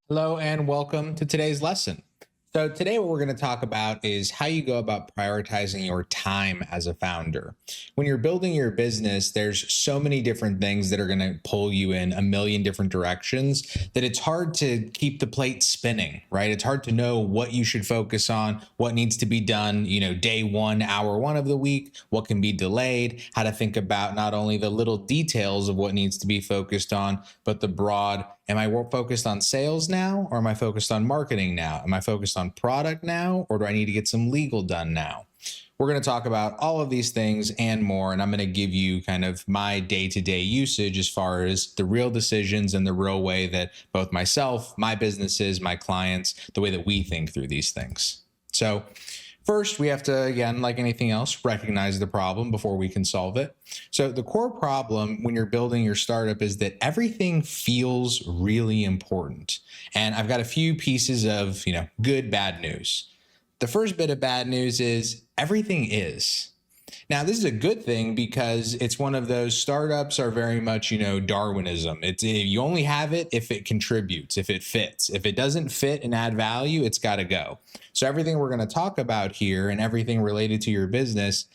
Hello and welcome to today's lesson. So, today, what we're going to talk about is how you go about prioritizing your time as a founder. When you're building your business, there's so many different things that are going to pull you in a million different directions that it's hard to keep the plate spinning, right? It's hard to know what you should focus on, what needs to be done, day one, hour one of the week, what can be delayed, how to think about not only the little details of what needs to be focused on, but the broad. Am I focused on sales now, or am I focused on marketing now? Am I focused on product now, or do I need to get some legal done now? We're going to talk about all of these things and more, and I'm going to give you kind of my day-to-day usage as far as the real decisions and the real way that both myself, my businesses, my clients, the way that we think through these things. So first, we have to, again, like anything else, recognize the problem before we can solve it. So the core problem when you're building your startup is that everything feels really important. And I've got a few pieces of, good, bad news. The first bit of bad news is everything is. Now, this is a good thing because it's one of those startups are very much, Darwinism. It's you only have it if it contributes, if it fits. If it doesn't fit and add value, it's got to go. So everything we're going to talk about here and everything related to your business,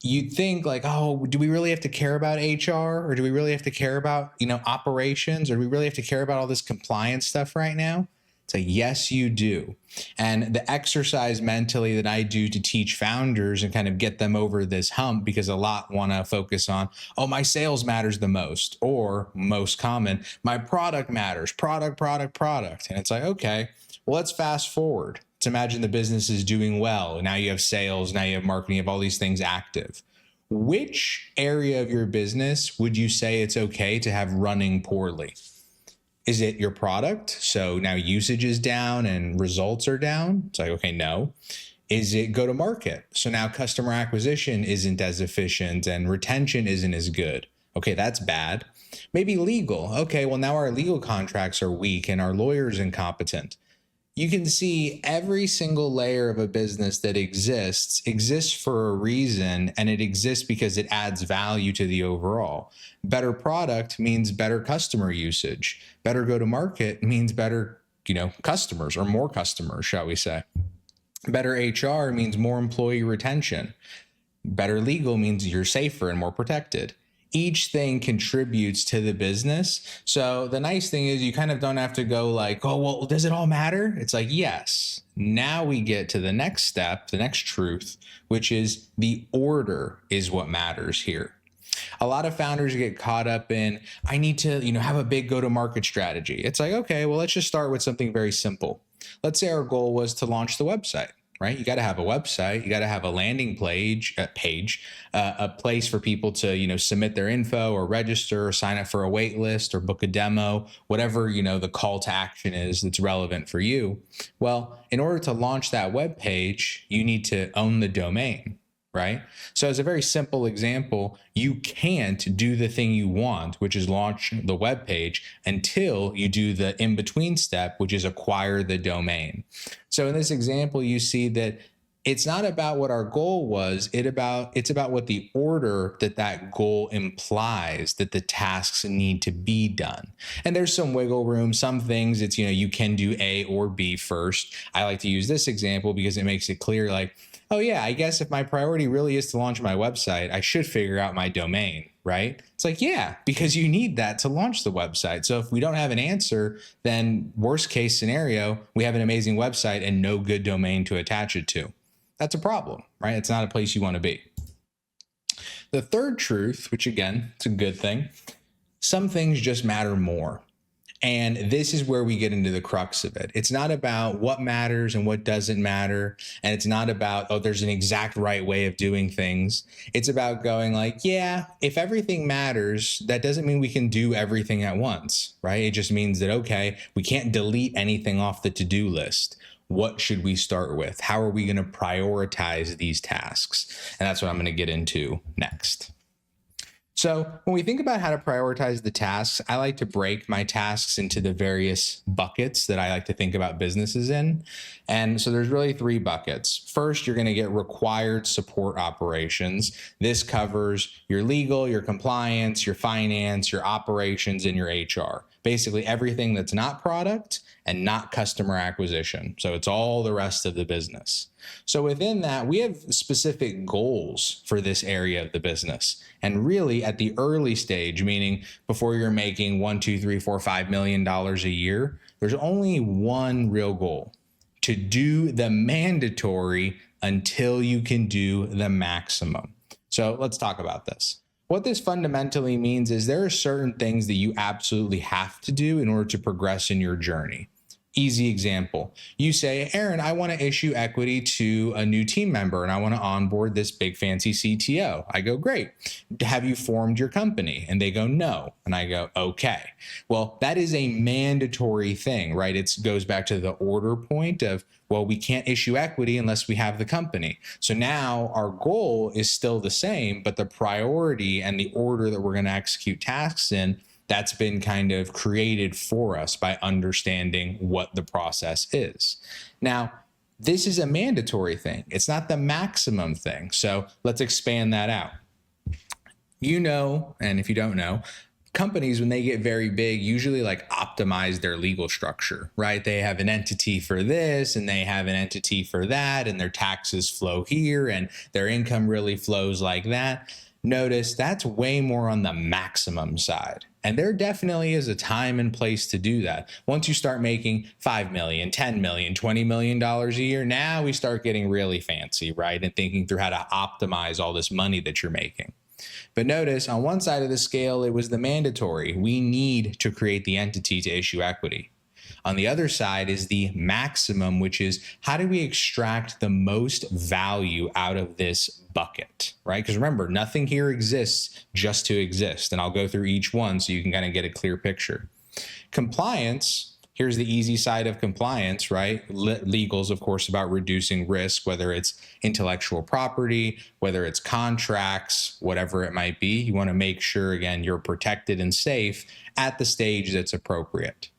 you'd think like, oh, do we really have to care about HR, or do we really have to care about, operations, or do we really have to care about all this compliance stuff right now? It's like, yes, you do. And the exercise mentally that I do to teach founders and kind of get them over this hump, because a lot want to focus on, oh, my sales matters the most, or most common, my product matters, product. And it's like, okay, well, let's fast forward. Let's imagine the business is doing well. Now you have sales, now you have marketing, you have all these things active. Which area of your business would you say it's okay to have running poorly? Is it your product? So now usage is down and results are down. It's like, okay, no. Is it go to market? So now customer acquisition isn't as efficient and retention isn't as good. Okay, that's bad. Maybe legal. Okay, well, now our legal contracts are weak and our lawyer's incompetent. You can see every single layer of a business that exists for a reason, and it exists because it adds value to the overall. Better product means better customer usage. Better go-to-market means better, customers, or more customers, shall we say. Better HR means more employee retention. Better legal means you're safer and more protected. Each thing contributes to the business. So the nice thing is you kind of don't have to go like, oh, well, does it all matter? It's like, yes. Now we get to the next step, the next truth, which is the order is what matters here. A lot of founders get caught up in, I need to, have a big go-to-market strategy. It's like, okay, well, let's just start with something very simple. Let's say our goal was to launch the website. Right? You got to have a website. You got to have a landing page, a place for people to, submit their info or register or sign up for a wait list or book a demo, whatever, the call to action is that's relevant for you. Well, in order to launch that web page, you need to own the domain. Right? So as a very simple example, you can't do the thing you want, which is launch the web page, until you do the in-between step, which is acquire the domain. So in this example, you see that it's not about what our goal was. It's about what the order that goal implies that the tasks need to be done. And there's some wiggle room. Some things it's, you can do A or B first. I like to use this example because it makes it clear like, oh yeah, I guess if my priority really is to launch my website, I should figure out my domain, right? It's like, yeah, because you need that to launch the website. So if we don't have an answer, then worst case scenario, we have an amazing website and no good domain to attach it to. That's a problem, right? It's not a place you want to be. The third truth, which again, it's a good thing, some things just matter more. And this is where we get into the crux of it. It's not about what matters and what doesn't matter. And it's not about, oh, there's an exact right way of doing things. It's about going like, yeah, if everything matters, that doesn't mean we can do everything at once, right? It just means that, okay, we can't delete anything off the to-do list. What should we start with? How are we going to prioritize these tasks? And that's what I'm going to get into next. So when we think about how to prioritize the tasks, I like to break my tasks into the various buckets that I like to think about businesses in. And so there's really three buckets. First, you're going to get required support operations. This covers your legal, your compliance, your finance, your operations, and your HR. basically everything that's not product and not customer acquisition. So it's all the rest of the business. So within that, we have specific goals for this area of the business. And really at the early stage, meaning before you're making $1, $2, $3, $4, $5 million a year, there's only one real goal: to do the mandatory until you can do the maximum. So let's talk about this. What this fundamentally means is there are certain things that you absolutely have to do in order to progress in your journey. Easy example. You say, Aaron, I want to issue equity to a new team member and I want to onboard this big fancy CTO. I go, great. Have you formed your company? And they go, no. And I go, okay. Well, that is a mandatory thing, right? It goes back to the order point of, well, we can't issue equity unless we have the company. So now our goal is still the same, but the priority and the order that we're going to execute tasks in, that's been kind of created for us by understanding what the process is. Now, this is a mandatory thing. It's not the maximum thing. So let's expand that out. You know, and if you don't know, companies, when they get very big, usually like optimize their legal structure, right? They have an entity for this and they have an entity for that, and their taxes flow here and their income really flows like that. Notice that's way more on the maximum side. And there definitely is a time and place to do that. Once you start making $5 million, $10 million, $20 million a year, now we start getting really fancy, right? And thinking through how to optimize all this money that you're making. But notice on one side of the scale, it was the mandatory. We need to create the entity to issue equity. On the other side is the maximum, which is how do we extract the most value out of this bucket, right? Because remember, nothing here exists just to exist. And I'll go through each one so you can kind of get a clear picture. Compliance. Here's the easy side of compliance, right? Legal's, of course, about reducing risk, whether it's intellectual property, whether it's contracts, whatever it might be. You want to make sure, again, you're protected and safe at the stage that's appropriate.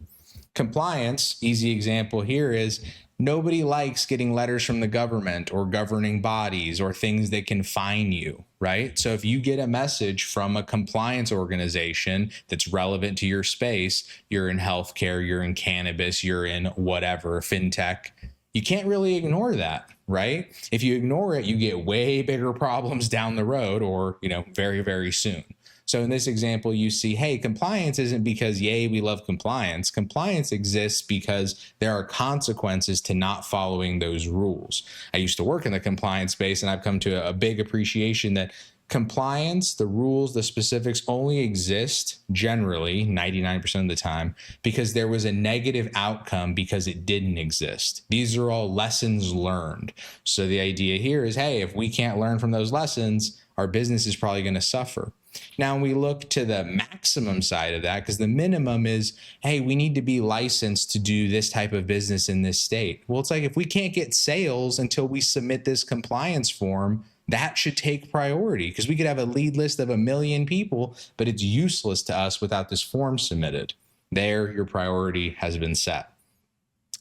Compliance, easy example here is nobody likes getting letters from the government or governing bodies or things that can fine you, right? So if you get a message from a compliance organization that's relevant to your space, you're in healthcare, you're in cannabis, you're in whatever, fintech, you can't really ignore that, right? If you ignore it, you get way bigger problems down the road or, very, very soon. So in this example, you see, hey, compliance isn't because, yay, we love compliance. Compliance exists because there are consequences to not following those rules. I used to work in the compliance space, and I've come to a big appreciation that compliance, the rules, the specifics only exist generally 99% of the time because there was a negative outcome because it didn't exist. These are all lessons learned. So the idea here is, hey, if we can't learn from those lessons, our business is probably going to suffer. Now, when we look to the maximum side of that, because the minimum is, hey, we need to be licensed to do this type of business in this state. Well, it's like if we can't get sales until we submit this compliance form, that should take priority because we could have a lead list of 1 million people, but it's useless to us without this form submitted. There, your priority has been set.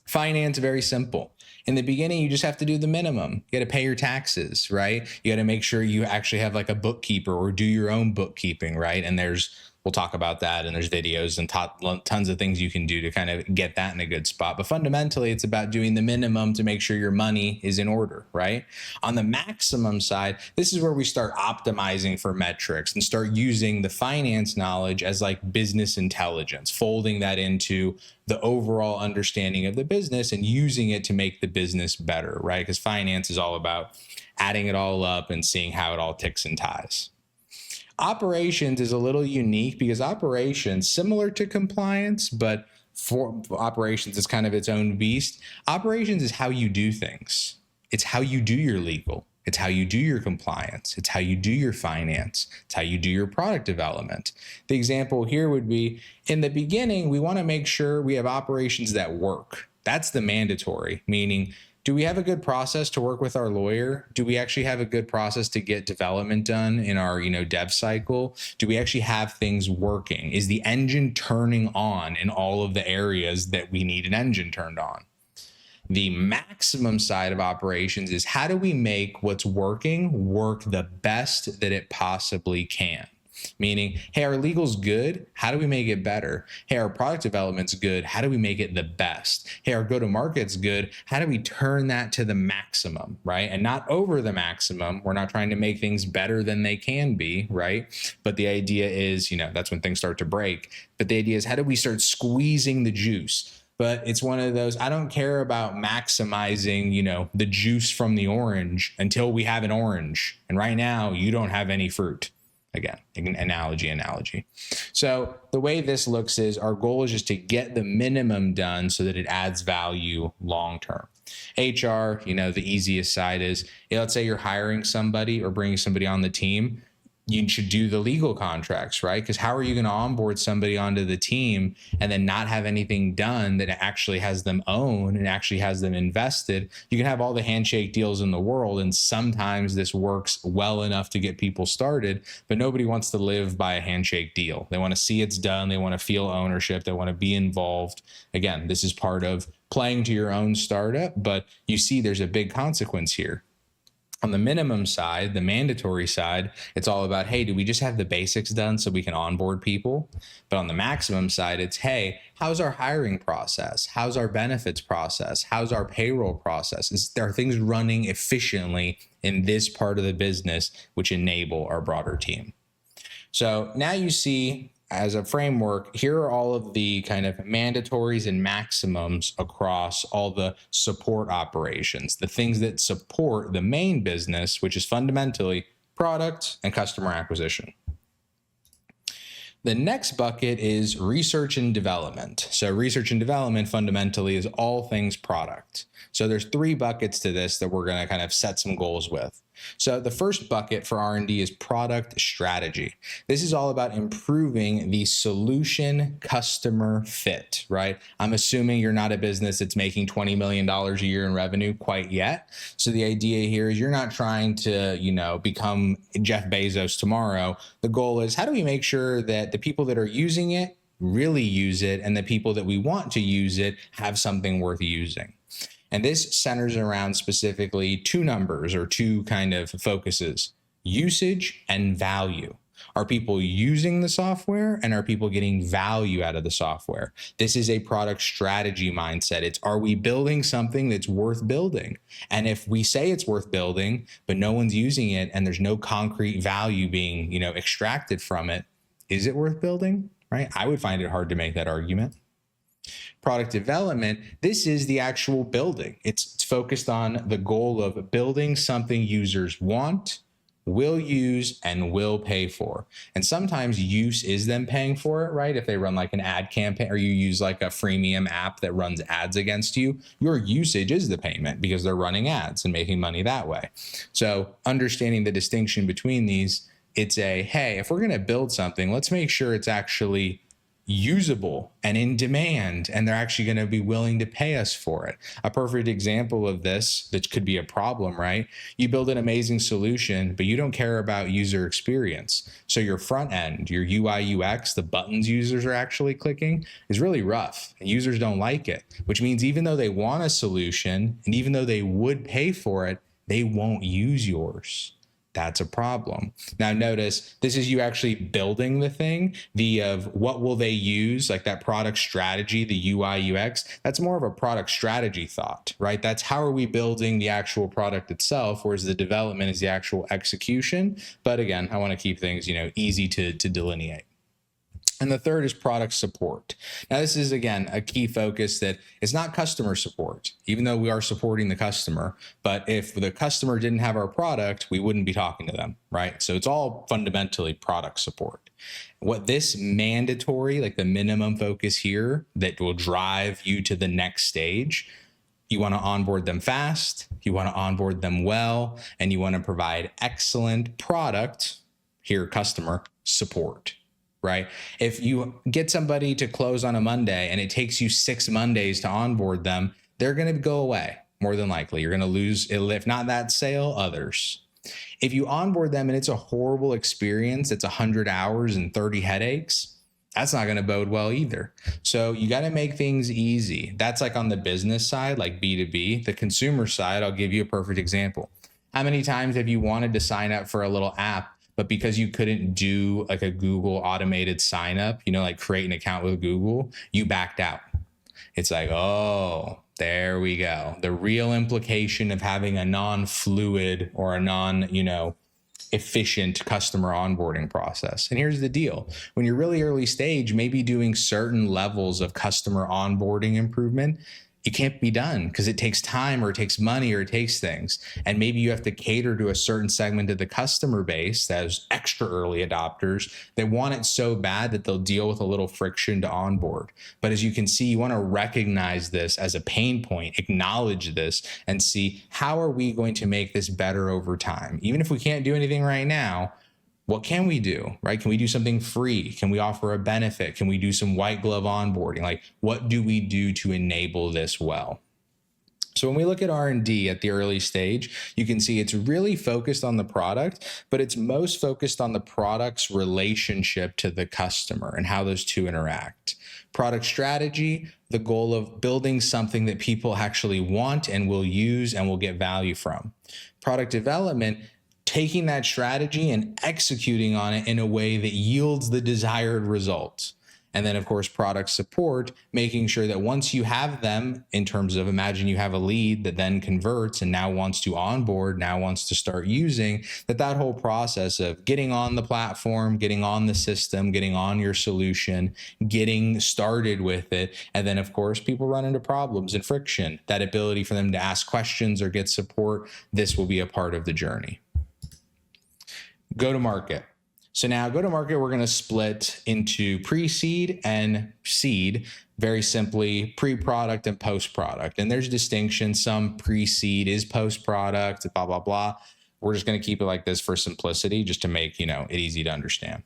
Finance, very simple. In the beginning, you just have to do the minimum. You got to pay your taxes, right? You got to make sure you actually have like a bookkeeper or do your own bookkeeping, right? And we'll talk about that, and there's videos and tons of things you can do to kind of get that in a good spot. But fundamentally, it's about doing the minimum to make sure your money is in order, right? On the maximum side, this is where we start optimizing for metrics and start using the finance knowledge as like business intelligence, folding that into the overall understanding of the business and using it to make the business better, right? Because finance is all about adding it all up and seeing how it all ticks and ties. Operations is a little unique because operations, similar to compliance, but for operations is kind of its own beast. Operations is how you do things. It's how you do your legal. It's how you do your compliance. It's how you do your finance. It's how you do your product development. The example here would be, in the beginning, we want to make sure we have operations that work. That's the mandatory, meaning, do we have a good process to work with our lawyer? Do we actually have a good process to get development done in our, dev cycle? Do we actually have things working? Is the engine turning on in all of the areas that we need an engine turned on? The maximum side of operations is how do we make what's working work the best that it possibly can? Meaning, hey, our legal's good. How do we make it better? Hey, our product development's good. How do we make it the best? Hey, our go-to-market's good. How do we turn that to the maximum, right? And not over the maximum. We're not trying to make things better than they can be, right? But the idea is, that's when things start to break. But the idea is, how do we start squeezing the juice? But it's one of those, I don't care about maximizing, the juice from the orange until we have an orange. And right now you don't have any fruit. Again, analogy. So the way this looks is our goal is just to get the minimum done so that it adds value long-term. HR, the easiest side is, let's say you're hiring somebody or bringing somebody on the team. You should do the legal contracts, right? Because how are you going to onboard somebody onto the team and then not have anything done that actually has them own and actually has them invested? You can have all the handshake deals in the world, and sometimes this works well enough to get people started, but nobody wants to live by a handshake deal. They want to see it's done. They want to feel ownership. They want to be involved. Again, this is part of playing to your own startup, but you see there's a big consequence here. On the minimum side, the mandatory side, it's all about, hey, do we just have the basics done so we can onboard people? But on the maximum side, it's, hey, how's our hiring process? How's our benefits process? How's our payroll process? Are things running efficiently in this part of the business, which enable our broader team? So now you see, as a framework, here are all of the kind of mandatories and maximums across all the support operations, the things that support the main business, which is fundamentally product and customer acquisition. The next bucket is research and development. So research and development fundamentally is all things product. So there's 3 buckets to this that we're going to kind of set some goals with. So the first bucket for R&D is product strategy. This is all about improving the solution customer fit, right? I'm assuming you're not a business that's making $20 million a year in revenue quite yet. So the idea here is you're not trying to, become Jeff Bezos tomorrow. The goal is, how do we make sure that the people that are using it really use it, and the people that we want to use it have something worth using? And this centers around specifically 2 numbers or 2 kind of focuses: usage and value. Are people using the software, and are people getting value out of the software? This is a product strategy mindset. It's, are we building something that's worth building? And if we say it's worth building, but no one's using it and there's no concrete value being, extracted from it, is it worth building, right? I would find it hard to make that argument. Product development, this is the actual building. It's focused on the goal of building something users want, will use, and will pay for. And sometimes use is them paying for it, right? If they run like an ad campaign, or you use like a freemium app that runs ads against you, your usage is the payment because they're running ads and making money that way. So understanding the distinction between these, it's a, hey, if we're going to build something, let's make sure it's actually usable and in demand, and they're actually going to be willing to pay us for it. A perfect example of this, that could be a problem, right? You build an amazing solution, but you don't care about user experience. So your front end, your UI UX, the buttons users are actually clicking, is really rough, and users don't like it, which means even though they want a solution and even though they would pay for it, they won't use yours. That's a problem. Now notice, this is you actually building the thing. The of what will they use, like that product strategy, the UI UX, that's more of a product strategy thought, right? That's how are we building the actual product itself, whereas the development is the actual execution. But again, I want to keep things, easy to delineate. And the third is product support. Now, this is, again, a key focus that it's not customer support, even though we are supporting the customer. But if the customer didn't have our product, we wouldn't be talking to them, right? So it's all fundamentally product support. What this mandatory, like the minimum focus here that will drive you to the next stage, you want to onboard them fast, you want to onboard them well, and you want to provide excellent product, here, customer support. Right? If you get somebody to close on a Monday and it takes you 6 Mondays to onboard them, they're going to go away more than likely. You're going to lose, if not that sale, others. If you onboard them and it's a horrible experience, it's 100 hours and 30 headaches, that's not going to bode well either. So you got to make things easy. That's like on the business side, like B2B. The consumer side, I'll give you a perfect example. How many times have you wanted to sign up for a little app, but because you couldn't do like a Google automated sign up, like create an account with Google, you backed out. It's like, oh, there we go. The real implication of having a non-fluid or a efficient customer onboarding process. And here's the deal. When you're really early stage, maybe doing certain levels of customer onboarding improvement, it can't be done because it takes time or it takes money or it takes things. And maybe you have to cater to a certain segment of the customer base, those extra early adopters, they want it so bad that they'll deal with a little friction to onboard. But as you can see, you want to recognize this as a pain point, acknowledge this, and see how are we going to make this better over time? Even if we can't do anything right now, what can we do, right? Can we do something free? Can we offer a benefit? Can we do some white glove onboarding? Like, what do we do to enable this well? So when we look at R&D at the early stage, you can see it's really focused on the product, but it's most focused on the product's relationship to the customer and how those two interact. Product strategy, the goal of building something that people actually want and will use and will get value from. Product development, taking that strategy and executing on it in a way that yields the desired results. And then, of course, product support, making sure that once you have them, in terms of imagine you have a lead that then converts and now wants to onboard, now wants to start using, that whole process of getting on the platform, getting on the system, getting on your solution, getting started with it. And then, of course, people run into problems and friction. That ability for them to ask questions or get support, this will be a part of the journey. Go to market. So now go to market, we're going to split into pre-seed and seed, very simply pre-product and post-product. And there's distinction. Some pre-seed is post-product, blah, blah, blah. We're just going to keep it like this for simplicity, just to make, it easy to understand.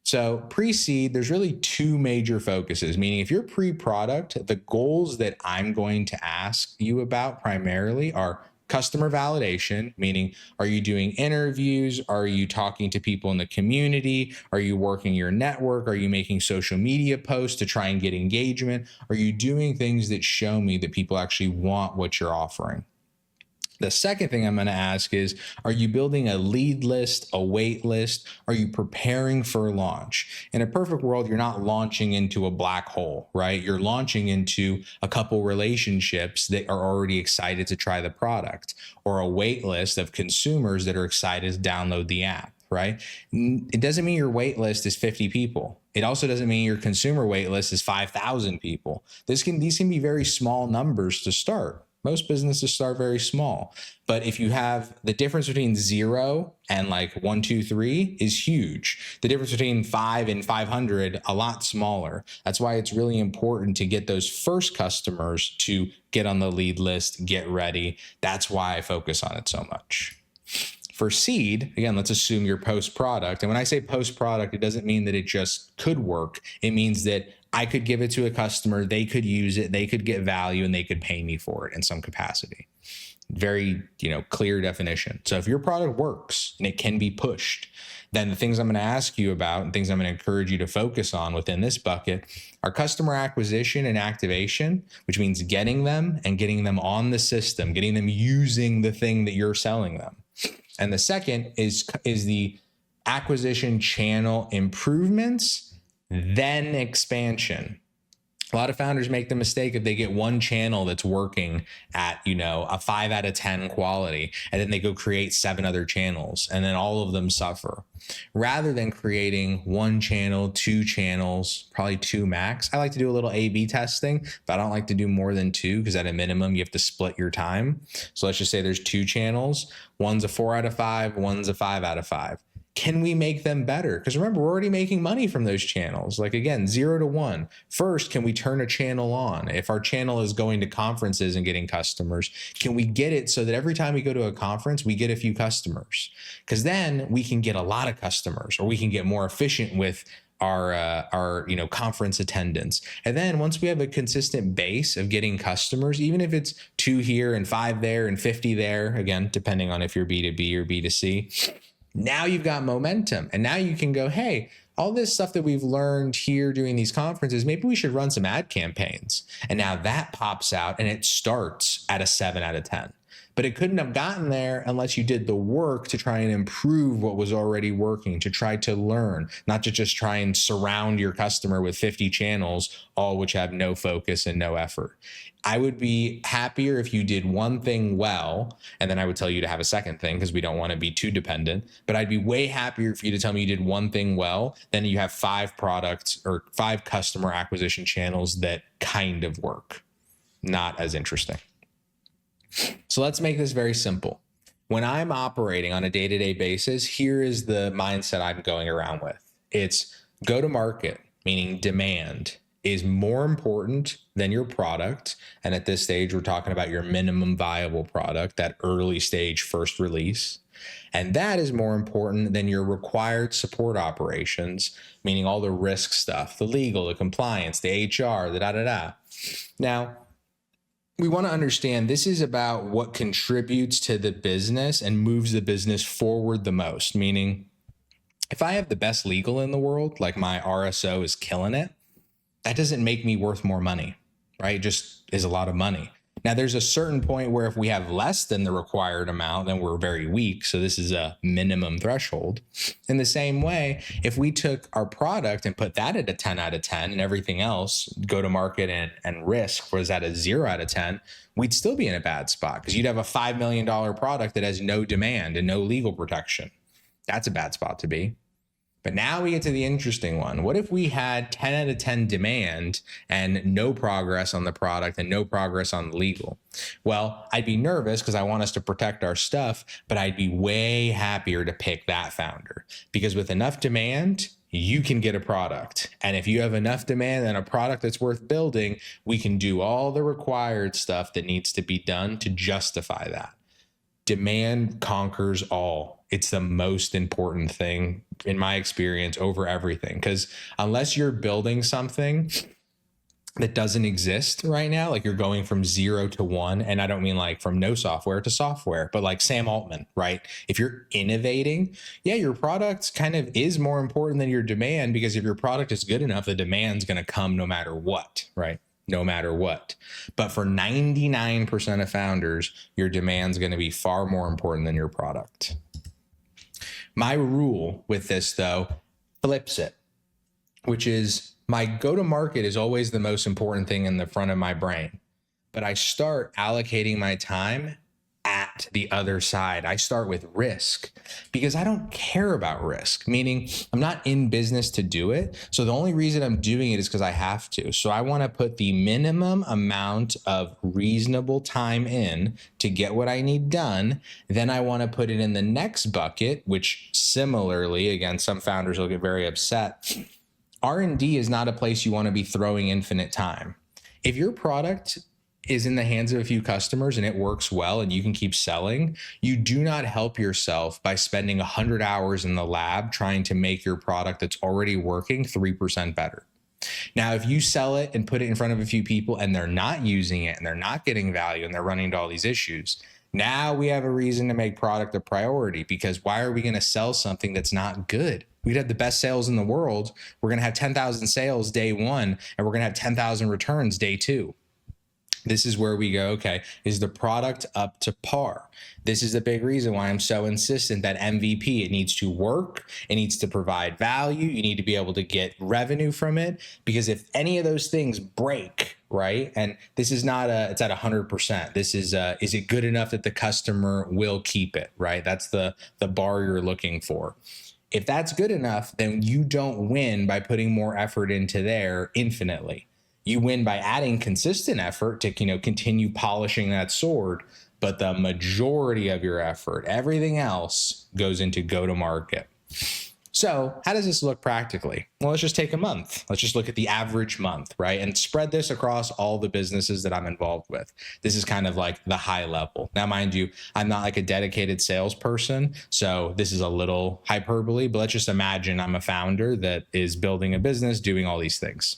So pre-seed, there's really two major focuses, meaning if you're pre-product, the goals that I'm going to ask you about primarily are customer validation, meaning are you doing interviews? Are you talking to people in the community? Are you working your network? Are you making social media posts to try and get engagement? Are you doing things that show me that people actually want what you're offering? The second thing I'm going to ask is, are you building a lead list, a wait list? Are you preparing for launch? In a perfect world, you're not launching into a black hole, right? You're launching into a couple relationships that are already excited to try the product, or a wait list of consumers that are excited to download the app, right? It doesn't mean your wait list is 50 people. It also doesn't mean your consumer wait list is 5,000 people. These can be very small numbers to start. Most businesses start very small, but if you have the difference between 0 and like 1, 2, 3 is huge. The difference between 5 and 500, a lot smaller. That's why it's really important to get those first customers to get on the lead list, get ready. That's why I focus on it so much. For seed, again, let's assume you're post-product. And when I say post-product, it doesn't mean that it just could work. It means that I could give it to a customer, they could use it, they could get value, and they could pay me for it in some capacity. Very, clear definition. So if your product works and it can be pushed, then the things I'm going to ask you about and things I'm going to encourage you to focus on within this bucket are customer acquisition and activation, which means getting them and getting them on the system, getting them using the thing that you're selling them. And the second is the acquisition channel improvements, then expansion. A lot of founders make the mistake if they get one channel that's working at, a 5 out of 10 quality, and then they go create 7 other channels, and then all of them suffer. Rather than creating 1 channel, 2 channels, probably 2 max. I like to do a little A/B testing, but I don't like to do more than 2 because at a minimum, you have to split your time. So let's just say there's 2 channels. One's a 4 out of 5, one's a 5 out of 5. Can we make them better? Because remember, we're already making money from those channels. Like again, 0 to 1. First, can we turn a channel on? If our channel is going to conferences and getting customers, can we get it so that every time we go to a conference, we get a few customers? Because then we can get a lot of customers, or we can get more efficient with our conference attendance. And then once we have a consistent base of getting customers, even if it's 2 here and 5 there and 50 there, again, depending on if you're B2B or B2C, now you've got momentum, and now you can go, hey, all this stuff that we've learned here doing these conferences, maybe we should run some ad campaigns. And now that pops out and it starts at a 7 out of 10. But it couldn't have gotten there unless you did the work to try and improve what was already working, to try to learn, not to just try and surround your customer with 50 channels, all which have no focus and no effort. I would be happier if you did one thing well, and then I would tell you to have a second thing because we don't want to be too dependent. But I'd be way happier for you to tell me you did one thing well than you have 5 products or 5 customer acquisition channels that kind of work. Not as interesting. So let's make this very simple. When I'm operating on a day-to-day basis, here is the mindset I'm going around with. It's go to market, meaning demand, is more important than your product. And at this stage, we're talking about your minimum viable product, that early stage first release. And that is more important than your required support operations, meaning all the risk stuff, the legal, the compliance, the HR, the da-da-da. Now, we want to understand this is about what contributes to the business and moves the business forward the most, meaning if I have the best legal in the world, like my RSO is killing it, that doesn't make me worth more money, right? It just is a lot of money. Now, there's a certain point where if we have less than the required amount, then we're very weak. So this is a minimum threshold. In the same way, if we took our product and put that at a 10 out of 10 and everything else, go to market and risk was at a 0 out of 10, we'd still be in a bad spot because you'd have a $5 million product that has no demand and no legal protection. That's a bad spot to be. But now we get to the interesting one. What if we had 10 out of 10 demand and no progress on the product and no progress on the legal? Well, I'd be nervous because I want us to protect our stuff, but I'd be way happier to pick that founder because with enough demand, you can get a product. And if you have enough demand and a product that's worth building, we can do all the required stuff that needs to be done to justify that. Demand conquers all. It's the most important thing in my experience over everything. Because unless you're building something that doesn't exist right now, like you're going from 0 to 1, and I don't mean like from no software to software, but like Sam Altman, right? If you're innovating, yeah, your product kind of is more important than your demand because if your product is good enough, the demand's going to come no matter what, right? No matter what. But for 99% of founders, your demand's going to be far more important than your product. My rule with this, though, flips it, which is my go-to-market is always the most important thing in the front of my brain. But I start allocating my time at the other side. I start with risk because I don't care about risk, meaning I'm not in business to do it. So the only reason I'm doing it is because I have to. So I want to put the minimum amount of reasonable time in to get what I need done. Then I want to put it in the next bucket, which similarly, again, some founders will get very upset. R&D is not a place you want to be throwing infinite time. If your product is in the hands of a few customers and it works well and you can keep selling, you do not help yourself by spending 100 hours in the lab trying to make your product that's already working 3% better. Now, if you sell it and put it in front of a few people and they're not using it and they're not getting value and they're running into all these issues, now we have a reason to make product a priority because why are we going to sell something that's not good? We'd have the best sales in the world. We're going to have 10,000 sales day 1 and we're going to have 10,000 returns day 2. This is where we go, okay, is the product up to par? This is the big reason why I'm so insistent that MVP, it needs to work, it needs to provide value, you need to be able to get revenue from it, because if any of those things break, right, and this is not it's at 100%, this is it good enough that the customer will keep it, right? That's the bar you're looking for. If that's good enough, then you don't win by putting more effort into there infinitely. You win by adding consistent effort to, continue polishing that sword, but the majority of your effort, everything else goes into go-to-market. So how does this look practically? Well, let's just take a month. Let's just look at the average month, right? And spread this across all the businesses that I'm involved with. This is kind of like the high level. Now, mind you, I'm not like a dedicated salesperson, so this is a little hyperbole, but let's just imagine I'm a founder that is building a business, doing all these things.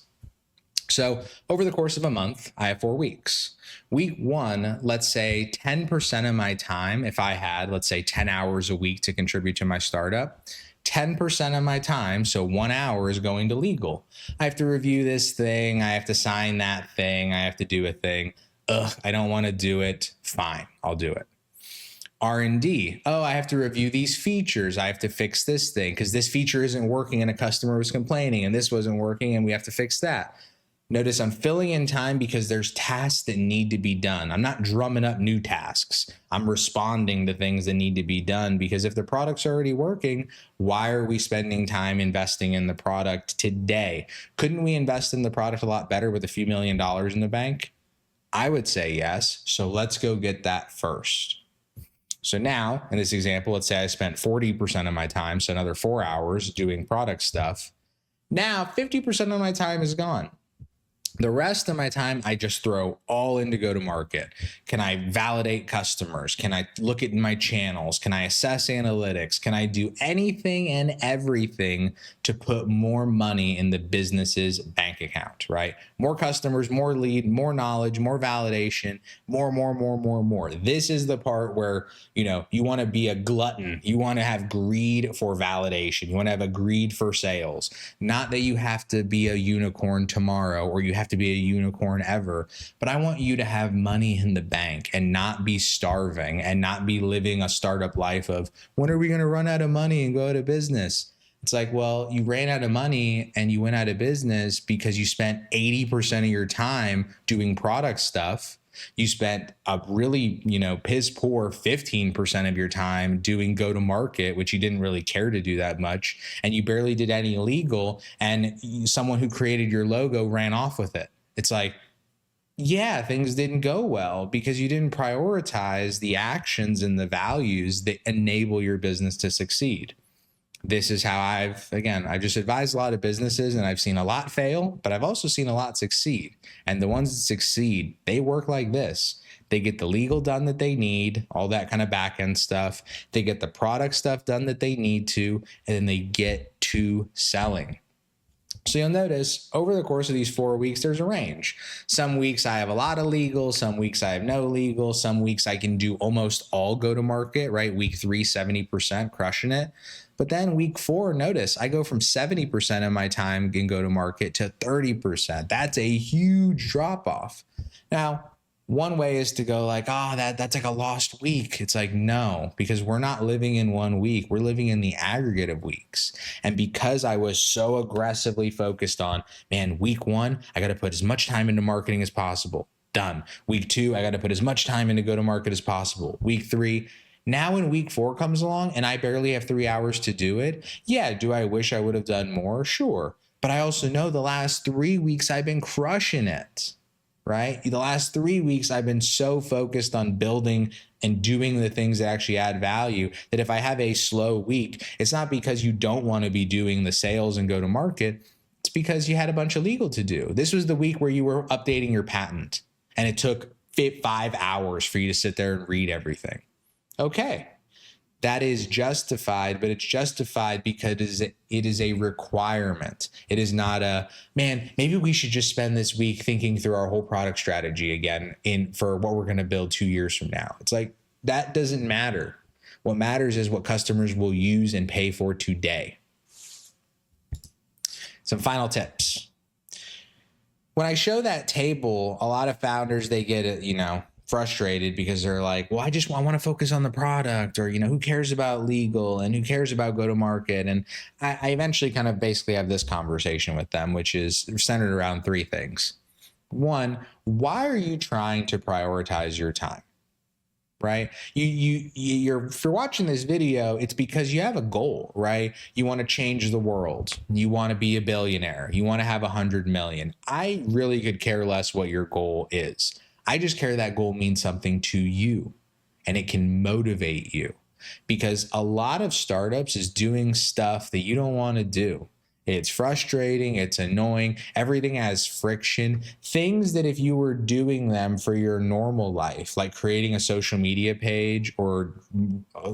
So over the course of a month, I have 4 weeks. Week 1, let's say 10% of my time, if I had, let's say 10 hours a week to contribute to my startup, 10% of my time, so 1 hour is going to legal. I have to review this thing. I have to sign that thing. I have to do a thing. I don't want to do it. Fine, I'll do it. R&D. Oh, I have to review these features. I have to fix this thing because this feature isn't working and a customer was complaining and this wasn't working and we have to fix that. Notice I'm filling in time because there's tasks that need to be done. I'm not drumming up new tasks. I'm responding to things that need to be done because if the product's already working, why are we spending time investing in the product today? Couldn't we invest in the product a lot better with a few $1,000,000 in the bank? I would say yes. So let's go get that first. So now in this example, let's say I spent 40% of my time, so another 4 hours doing product stuff. Now 50% of my time is gone. The rest of my time, I just throw all into go-to-market. Can I validate customers? Can I look at my channels? Can I assess analytics? Can I do anything and everything to put more money in the business's bank account, right? More customers, more lead, more knowledge, more validation, more. This is the part where, you want to be a glutton. You want to have greed for validation. You want to have a greed for sales. Not that you have to be a unicorn tomorrow or you have to be a unicorn ever, but I want you to have money in the bank and not be starving and not be living a startup life of when are we going to run out of money and go out of business? It's like, well, you ran out of money and you went out of business because you spent 80% of your time doing product stuff. You spent a really, piss poor 15% of your time doing go to market, which you didn't really care to do that much. And you barely did any legal. And someone who created your logo ran off with it. It's like, yeah, things didn't go well because you didn't prioritize the actions and the values that enable your business to succeed. This is how I've just advised a lot of businesses and I've seen a lot fail, but I've also seen a lot succeed. And the ones that succeed, they work like this. They get the legal done that they need, all that kind of back end stuff. They get the product stuff done that they need to, and then they get to selling. So you'll notice over the course of these 4 weeks, there's a range. Some weeks I have a lot of legal, some weeks I have no legal, some weeks I can do almost all go to market, right? Week 3, 70%, crushing it. But then week 4, notice I go from 70% of my time in go to market to 30%. That's a huge drop off. Now, one way is to go like, that's like a lost week. It's like, no, because we're not living in 1 week. We're living in the aggregate of weeks. And because I was so aggressively focused on, week 1, I got to put as much time into marketing as possible. Done. Week 2, I got to put as much time into go to market as possible. Week 3, now when week 4 comes along and I barely have 3 hours to do it. Yeah. Do I wish I would have done more? Sure. But I also know the last 3 weeks I've been crushing it. Right? The last 3 weeks, I've been so focused on building and doing the things that actually add value that if I have a slow week, it's not because you don't want to be doing the sales and go to market. It's because you had a bunch of legal to do. This was the week where you were updating your patent and it took 5 hours for you to sit there and read everything. Okay. That is justified, but it's justified because it is a requirement. It is not maybe we should just spend this week thinking through our whole product strategy again for what we're going to build 2 years from now. It's like, that doesn't matter. What matters is what customers will use and pay for today. Some final tips. When I show that table, a lot of founders, they get it, frustrated because they're like, well, I want to focus on the product, or, who cares about legal and who cares about go to market? And I eventually kind of basically have this conversation with them, which is centered around 3 things. 1, why are you trying to prioritize your time? Right? If you're watching this video, it's because you have a goal, right? You want to change the world. You want to be a billionaire. You want to have 100 million. I really could care less what your goal is. I just care that goal means something to you and it can motivate you, because a lot of startups is doing stuff that you don't want to do. It's frustrating. It's annoying. Everything has friction. Things that if you were doing them for your normal life, like creating a social media page or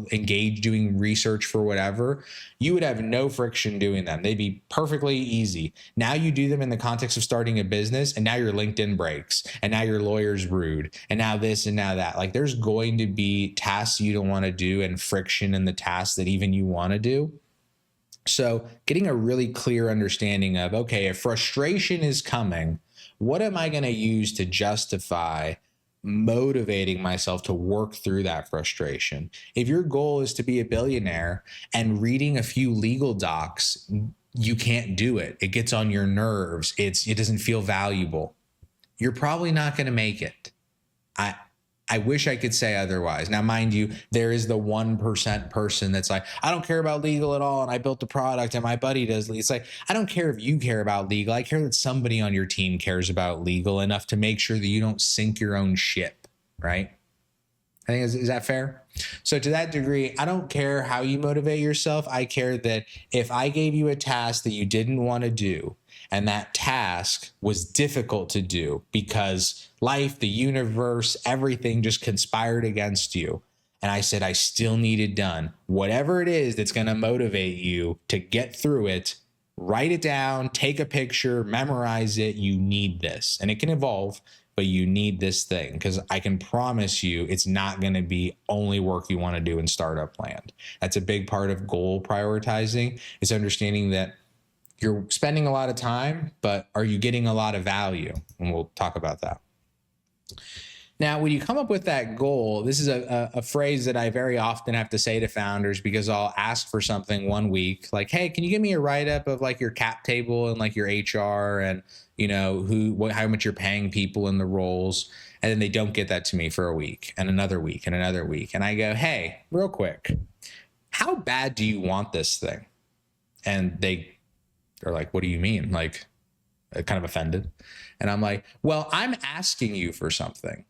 doing research for whatever, you would have no friction doing them. They'd be perfectly easy. Now you do them in the context of starting a business, and now your LinkedIn breaks, and now your lawyer's rude, and now this and now that. Like, there's going to be tasks you don't want to do and friction in the tasks that even you want to do. So getting a really clear understanding of, okay, if frustration is coming, what am I going to use to justify motivating myself to work through that frustration. If your goal is to be a billionaire and reading a few legal docs, you can't do it. It gets on your nerves. It doesn't feel valuable. You're probably not going to make it. I wish I could say otherwise. Now, mind you, there is the 1% person that's like, I don't care about legal at all, and I built the product and my buddy does. It's like, I don't care if you care about legal. I care that somebody on your team cares about legal enough to make sure that you don't sink your own ship, right? I think, is that fair? So to that degree, I don't care how you motivate yourself. I care that if I gave you a task that you didn't want to do, and that task was difficult to do because life, the universe, everything just conspired against you, and I said, I still need it done. Whatever it is that's going to motivate you to get through it, write it down, take a picture, memorize it. You need this. And it can evolve, but you need this thing, because I can promise you it's not going to be only work you want to do in startup land. That's a big part of goal prioritizing, is understanding that you're spending a lot of time, but are you getting a lot of value? And we'll talk about that. Now, when you come up with that goal, this is a phrase that I very often have to say to founders, because I'll ask for something one week, like, hey, can you give me a write-up of like your cap table and like your HR and, you know, how much you're paying people in the roles? And then they don't get that to me for a week and another week and another week. And I go, hey, real quick, how bad do you want this thing? And they are like, what do you mean? Like, kind of offended. And I'm like, well, I'm asking you for something,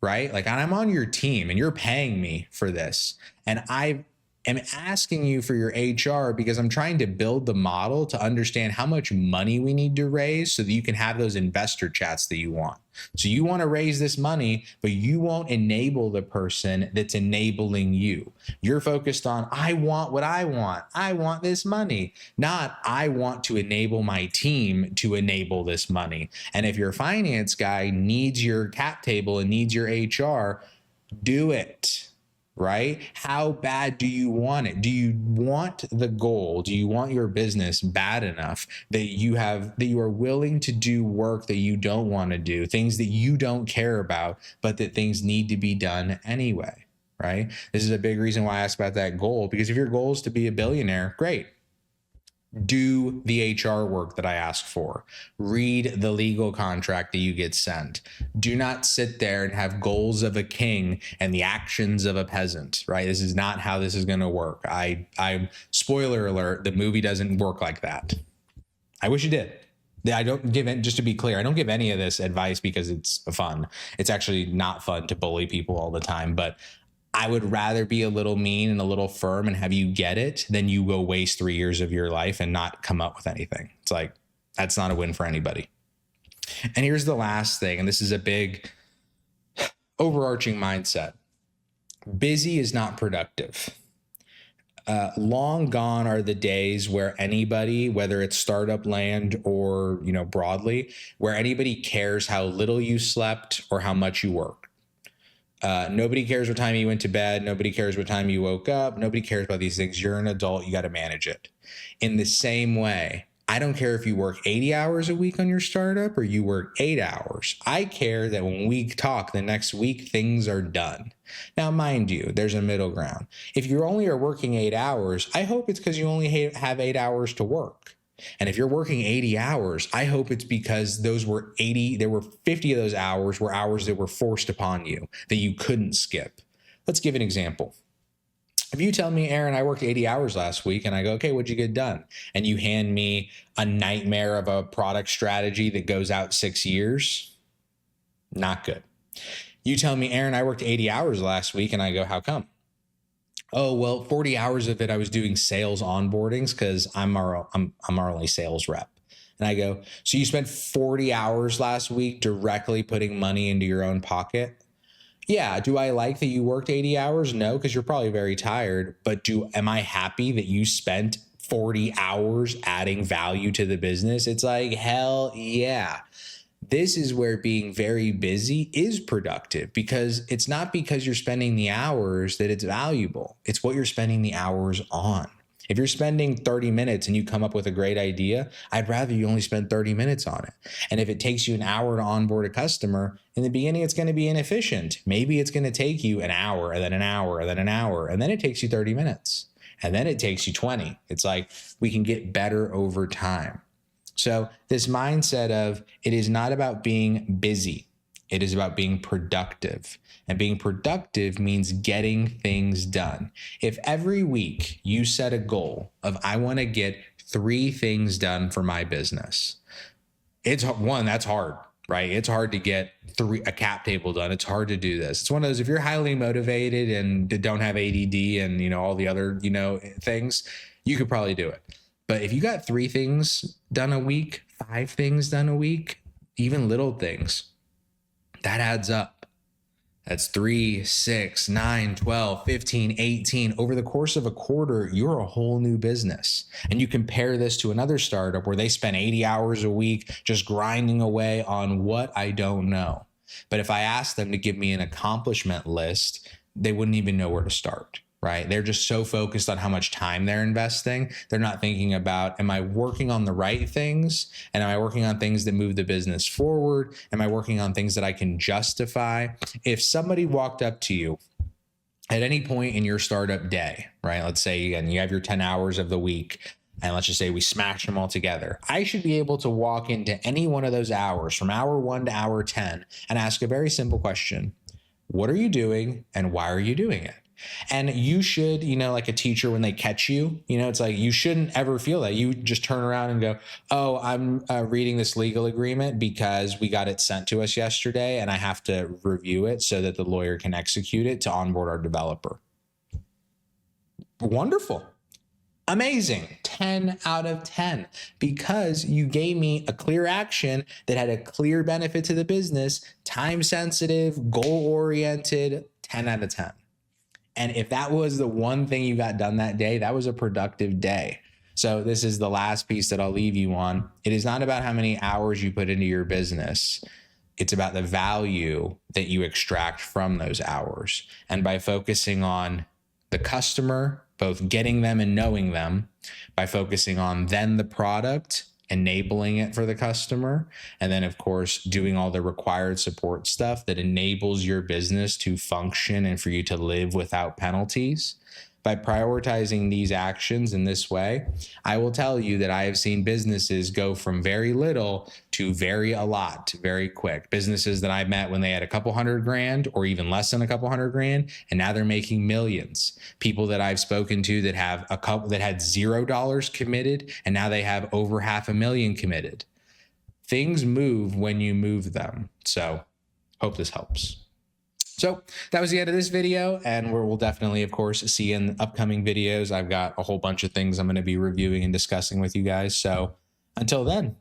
right? Like, I'm on your team and you're paying me for this. And I am asking you for your HR because I'm trying to build the model to understand how much money we need to raise so that you can have those investor chats that you want. So you want to raise this money, but you won't enable the person that's enabling you. You're focused on, I want what I want. I want this money, not I want to enable my team to enable this money. And if your finance guy needs your cap table and needs your HR, do it. Right? How bad do you want it? Do you want the goal? Do you want your business bad enough that you are willing to do work that you don't want to do, things that you don't care about, but that things need to be done anyway, right? This is a big reason why I asked about that goal, because if your goal is to be a billionaire, great. Do the HR work that I ask for. Read the legal contract that you get sent. Do not sit there and have goals of a king and the actions of a peasant, right? This is not how this is going to work. I'm spoiler alert, the movie doesn't work like that. I wish it did. I don't give it, just to be clear, I don't give any of this advice because it's fun. It's actually not fun to bully people all the time, but I would rather be a little mean and a little firm and have you get it than you go waste 3 years of your life and not come up with anything. It's like, that's not a win for anybody. And here's the last thing, and this is a big overarching mindset. Busy is not productive. Long gone are the days where anybody, whether it's startup land or, you know, broadly, where anybody cares how little you slept or how much you worked. Nobody cares what time you went to bed. Nobody cares what time you woke up. Nobody cares about these things. You're an adult. You got to manage it. In the same way, I don't care if you work 80 hours a week on your startup or you work 8 hours. I care that when we talk the next week, things are done. Now, mind you, there's a middle ground. If you only are working 8 hours, I hope it's because you only have 8 hours to work. And if you're working 80 hours, I hope it's because there were 50 of those hours were hours that were forced upon you that you couldn't skip. Let's give an example. If you tell me, Aaron, I worked 80 hours last week, and I go, okay, what'd you get done? And you hand me a nightmare of a product strategy that goes out 6 years, not good. You tell me, Aaron, I worked 80 hours last week, and I go, how come? Oh, well, 40 hours of it, I was doing sales onboardings because I'm our only sales rep. And I go, so you spent 40 hours last week directly putting money into your own pocket? Yeah. Do I like that you worked 80 hours? No, because you're probably very tired. But am I happy that you spent 40 hours adding value to the business? It's like, hell yeah. This is where being very busy is productive, because it's not because you're spending the hours that it's valuable. It's what you're spending the hours on. If you're spending 30 minutes and you come up with a great idea, I'd rather you only spend 30 minutes on it. And if it takes you an hour to onboard a customer, in the beginning, it's going to be inefficient. Maybe it's going to take you an hour and then an hour and then an hour, and then it takes you 30 minutes. And then it takes you 20. It's like we can get better over time. So this mindset of it is not about being busy. It is about being productive. And being productive means getting things done. If every week you set a goal of, I want to get 3 things done for my business, that's hard, right? It's hard to get a cap table done. It's hard to do this. It's one of those, if you're highly motivated and don't have ADD and, all the other, things, you could probably do it. But if you got 3 things done a week, 5 things done a week, even little things, that adds up. That's 3, 6, 9, 12, 15, 18. Over the course of a quarter, you're a whole new business. And you compare this to another startup where they spend 80 hours a week just grinding away on what I don't know. But if I asked them to give me an accomplishment list, they wouldn't even know where to start, right? They're just so focused on how much time they're investing. They're not thinking about, am I working on the right things? And am I working on things that move the business forward? Am I working on things that I can justify? If somebody walked up to you at any point in your startup day, right? Let's say, again, you have your 10 hours of the week, and let's just say we smash them all together. I should be able to walk into any one of those hours from hour 1 to hour 10 and ask a very simple question. What are you doing and why are you doing it? And you should, like a teacher, when they catch you, it's like, you shouldn't ever feel that. You just turn around and go, oh, I'm reading this legal agreement because we got it sent to us yesterday and I have to review it so that the lawyer can execute it to onboard our developer. Wonderful. Amazing. 10 out of 10, because you gave me a clear action that had a clear benefit to the business, time sensitive, goal oriented, 10 out of 10. And if that was the one thing you got done that day, that was a productive day. So this is the last piece that I'll leave you on. It is not about how many hours you put into your business. It's about the value that you extract from those hours. And by focusing on the customer, both getting them and knowing them, by focusing on then the product, enabling it for the customer, and then of course doing all the required support stuff that enables your business to function and for you to live without penalties. By prioritizing these actions in this way, I will tell you that I have seen businesses go from very little to a lot very quick. Businesses that I met when they had a couple $100,000 or even less than a couple $100,000, and now they're making millions. People that I've spoken to that have that had $0 committed, and now they have over $500,000 committed. Things move when you move them. So hope this helps. So that was the end of this video, and we'll definitely, of course, see in upcoming videos. I've got a whole bunch of things I'm going to be reviewing and discussing with you guys. So until then,